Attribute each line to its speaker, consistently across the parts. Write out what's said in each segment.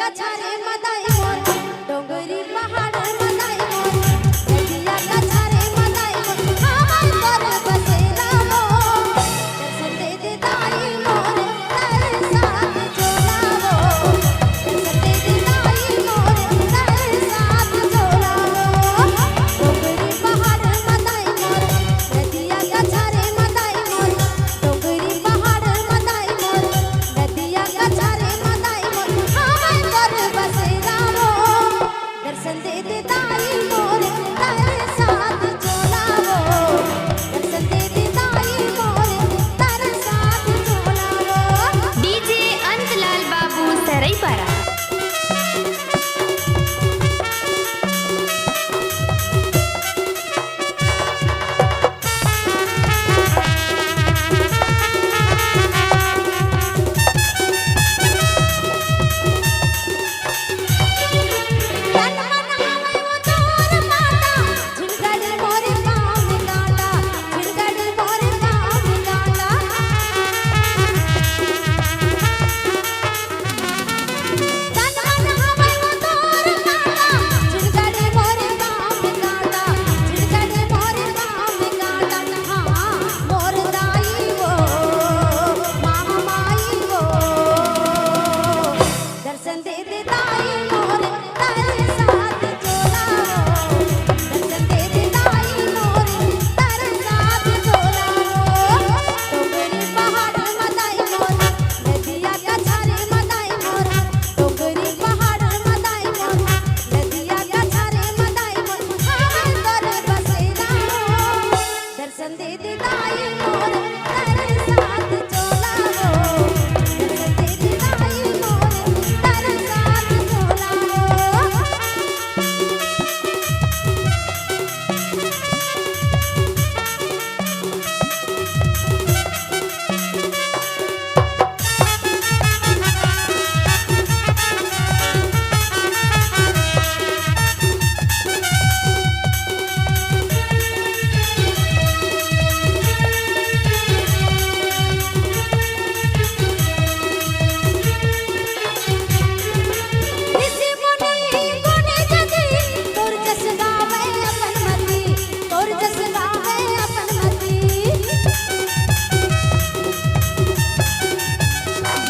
Speaker 1: गाछारे मदाई मोर डोंगरी पहाड़ मदाई मोर नदिया गाछारे मदाई मोर हमार कर बसेरा मोर दर्शन दे दे दाई मोर तार साथ चोलावो दर्शन दे दे दाई मोर तार साथ चोलावो डोंगरी पहाड़ मदाई मोर नदिया गाछारे मदाई मोर डोंगरी पहाड़ मदाई मोर नदिया गाछारे मदाई मोर हमार कर बसेरा मोर दर्शन दे दे दाई मोर तार साथ चोलावो दर्शन दे दे दाई मोर तार साथ चोलावो
Speaker 2: डीजे अंतलाल बाबू सरईपारा।
Speaker 1: तन मन हवे वो तोर माता झिलगड़ी मोरे पाँव में कांटा झिलगड़ी मोरे पाँव में कांटा तन मन हवे वो तोर माता झिलगड़ी मोरे पाँव में कांटा झिलगड़ी मोरे पाँव में कांटा हाँ मोर दाई वो माई वो दर्शन दे दे दाई मोर तारे साथ चोलावो दर्शन दे दे दाई मोर तारे साथ चोलावो डोंगरी पहाड़ मदाई मोर नदिया गाछारे मदाई मोर डोंगरी पहाड़ मदाई मोर नदिया गाछारे मदाई मोर हमार कर बसेरा मोर दर्शन दे दे दाई मोर तारे साथ चोलावो दर्शन दे दे दाई मोर तारे साथ चोलावो ऋषि मुनि गुण जति तोर जस गावे अपन मति तोर जस गावे अपन मति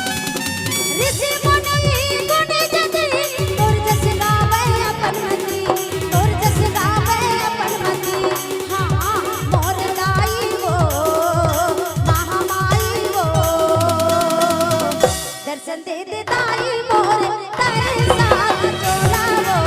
Speaker 1: ऋषि मुनि गुण जति तोर जस गावे अपन मति तोर जस गावे अपन मति हाँ मोर दाई वो महामाई वो दर्शन दे दे दाई मोर तारे साथ चोलावो